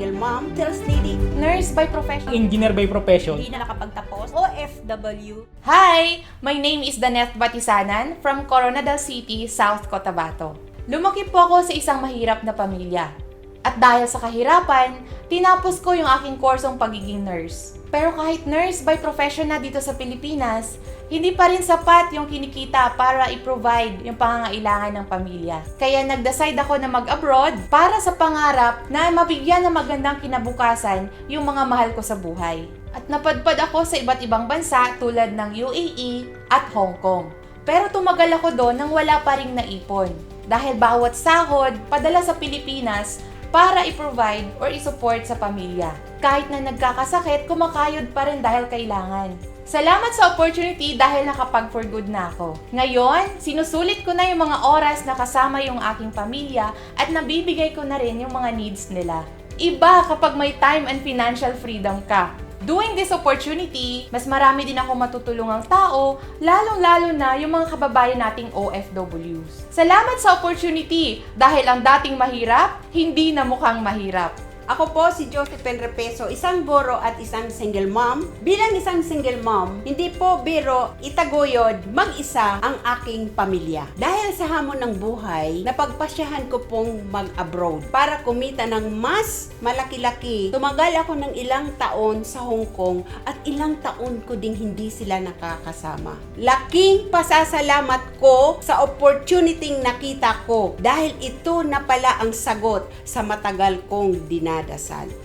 single mom, sales lady, Nurse by profession. Engineer by profession. Hindi na nakapagtapos. OFW. Hi! My name is Daneth Batisanan from Coronadal City, South Cotabato. Lumaki po ako sa isang mahirap na pamilya. At dahil sa kahirapan, tinapos ko yung aking kursong pagiging nurse. Pero kahit nurse by profession na dito sa Pilipinas, hindi pa rin sapat yung kinikita para i-provide yung pangangailangan ng pamilya. Kaya nag-decide ako na mag-abroad para sa pangarap na mabigyan ng magandang kinabukasan yung mga mahal ko sa buhay. At napadpad ako sa iba't ibang bansa tulad ng UAE at Hong Kong. Pero tumagal ako doon nang wala pa ring naipon. Dahil bawat sahod padala sa Pilipinas para i-provide or i-support sa pamilya. Kahit na nagkakasakit, kumakayod pa rin dahil kailangan. Salamat sa opportunity dahil nakapag-for good na ako. Ngayon, sinusulit ko na yung mga oras na kasama yung aking pamilya at nabibigay ko na rin yung mga needs nila. Iba kapag may time and financial freedom ka. Doing this opportunity, mas marami din ako matutulungang tao, lalong-lalo na yung mga kababayan nating OFWs. Salamat sa opportunity dahil ang dating mahirap, hindi na mukhang mahirap. Ako po si Josephine Repeso, isang boro at isang single mom. Bilang isang single mom, hindi po biro itaguyod mag-isa ang aking pamilya. Dahil sa hamon ng buhay, napagpasyahan ko pong mag-abroad para kumita ng mas malaki-laki. Tumagal ako ng ilang taon sa Hong Kong at ilang taon ko ding hindi sila nakakasama. Laking pasasalamat ko sa opportunity nakita ko dahil ito na pala ang sagot sa matagal kong dinadasal.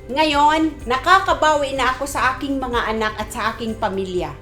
Ngayon, nakakabawi na ako sa aking mga anak at sa aking pamilya.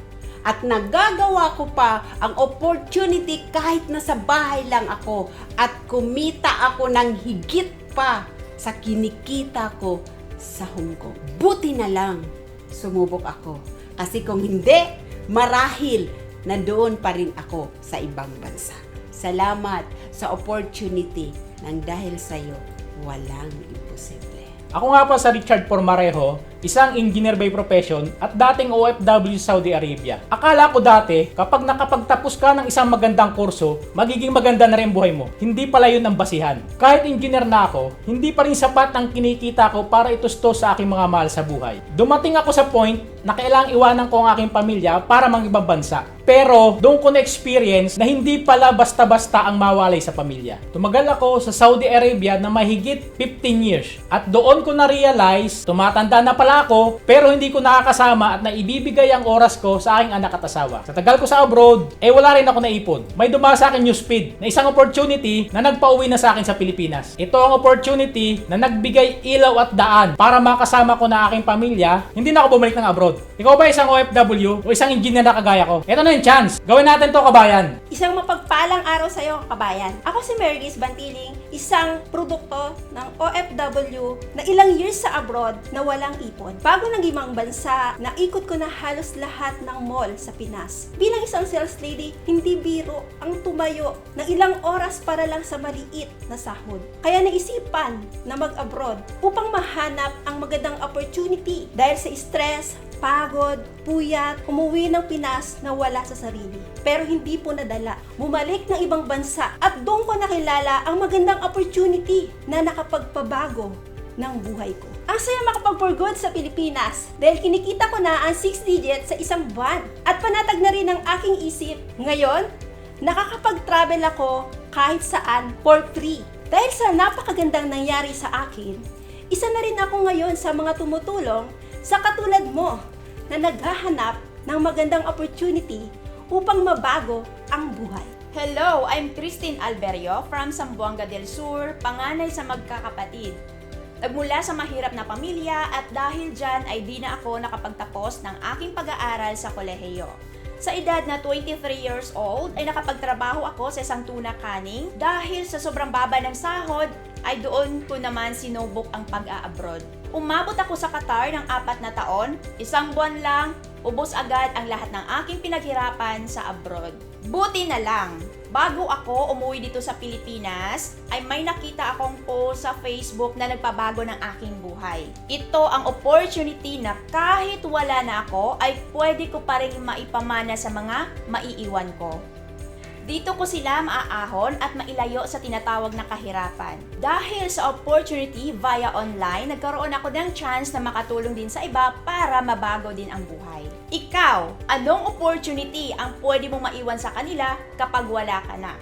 At nagagawa ko pa ang opportunity kahit nasa bahay lang ako at kumita ako ng higit pa sa kinikita ko sa Hong Kong. Buti na lang, sumubok ako. Kasi kung hindi, marahil nandoon pa rin ako sa ibang bansa. Salamat sa opportunity nang dahil sa'yo, walang imposible. Ako nga pa sa Richard Pormarejo, isang engineer by profession at dating OFW sa Saudi Arabia. Akala ko dati, kapag nakapagtapos ka ng isang magandang kurso, magiging maganda na rin buhay mo. Hindi pala yun ang basihan. Kahit engineer na ako, hindi pa rin sapat ang kinikita ko para itustos sa aking mga mahal sa buhay. Dumating ako sa point na kailangang iwanan ko ang aking pamilya para mang-ibang bansa. Pero doon ko na-experience na hindi pala basta-basta ang mawalay sa pamilya. Tumagal ako sa Saudi Arabia na mahigit 15 years. At doon ko na-realize, tumatanda na pala ako, pero hindi ko nakakasama at naibibigay ang oras ko sa aking anak at asawa. Sa tagal ko sa abroad, wala rin ako naipon. May dumasa sa akin newsfeed na isang opportunity na nagpauwi na sa akin sa Pilipinas. Ito ang opportunity na nagbigay ilaw at daan para makasama ko na aking pamilya. Hindi na ako bumalik ng abroad. Ikaw ba isang OFW o isang engineer na kagaya ko? Ito na yung chance. Gawin natin to, kabayan. Isang mapagpalang araw sa iyo, kabayan. Ako si Merlis Bantiling, isang produkto ng OFW na ilang years sa abroad na walang ipon. Bago nang ibang bansa, naikot ko na halos lahat ng mall sa Pinas. Bilang isang sales lady, hindi biro ang tumayo ng ilang oras para lang sa maliit na sahod. Kaya naisipan na mag-abroad upang mahanap ang magandang opportunity dahil sa stress, pagod, puyat, umuwi ng Pinas na wala sa sarili. Pero hindi po nadala. Bumalik ng ibang bansa at doon ko nakilala ang magandang opportunity na nakapagpabago ng buhay ko. Ang saya makapag-for good sa Pilipinas dahil kinikita ko na ang 6 digits sa isang buwan at panatag na rin ang aking isip. Ngayon, nakakapag-travel ako kahit saan for free. Dahil sa napakagandang nangyari sa akin, isa na rin ako ngayon sa mga tumutulong sa katulad mo na naghahanap ng magandang opportunity upang mabago ang buhay. Hello, I'm Christine Alberio from Zamboanga del Sur, panganay sa magkakapatid. Nagmula sa mahirap na pamilya at dahil dyan ay di na ako nakapagtapos ng aking pag-aaral sa kolehiyo. Sa edad na 23 years old ay nakapagtrabaho ako sa isang tuna canning dahil sa sobrang baba ng sahod ay doon ko naman sinubok ang pag-a-abroad. Umabot ako sa Qatar ng 4 na taon, isang buwan lang, ubos agad ang lahat ng aking pinaghirapan sa abroad. Buti na lang, bago ako umuwi dito sa Pilipinas, ay may nakita akong post sa Facebook na nagpabago ng aking buhay. Ito ang opportunity na kahit wala na ako, ay pwede ko pa rin maipamana sa mga maiiwan ko. Dito ko sila maaahon at mailayo sa tinatawag na kahirapan. Dahil sa opportunity via online, nagkaroon ako ng chance na makatulong din sa iba para mabago din ang buhay. Ikaw, anong opportunity ang pwede mong maiwan sa kanila kapag wala ka na?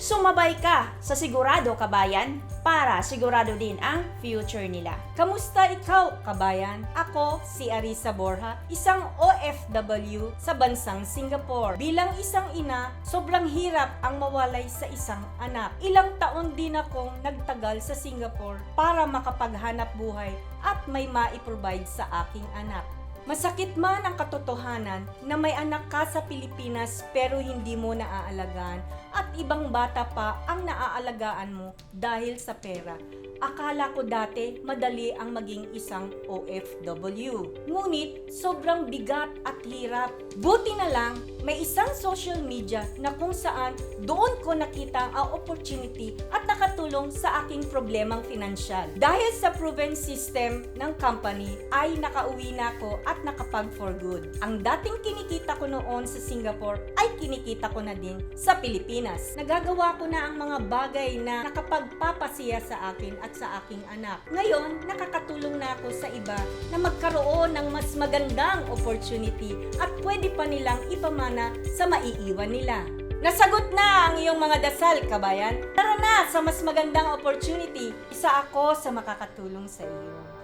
Sumabay ka sa Sigurado Kabayan para sigurado din ang future nila. Kamusta ikaw, kabayan? Ako si Arisa Borja, isang OFW sa bansang Singapore. Bilang isang ina, sobrang hirap ang mawalay sa isang anak. Ilang taon din akong nagtagal sa Singapore para makapaghanap buhay at may maiprovide sa aking anak. Masakit man ang katotohanan na may anak ka sa Pilipinas pero hindi mo naaalagaan at ibang bata pa ang naaalagaan mo dahil sa pera. Akala ko dati madali ang maging isang OFW. Ngunit sobrang bigat at hirap. Buti na lang may isang social media na kung saan doon ko nakita ang opportunity at nakatulong sa aking problemang pinansyal. Dahil sa proven system ng company ay nakauwi na ako at nakapag for good. Ang dating kinikita ko noon sa Singapore ay kinikita ko na din sa Pilipinas. Nagagawa ko na ang mga bagay na nakapagpapasiya sa akin at sa aking anak. Ngayon, nakakatulong na ako sa iba na magkaroon ng mas magandang opportunity at pwede pa nilang ipamana sa maiiwan nila. Nasagot na ang iyong mga dasal, kabayan. Tara na sa mas magandang opportunity. Isa ako sa makakatulong sa iyo.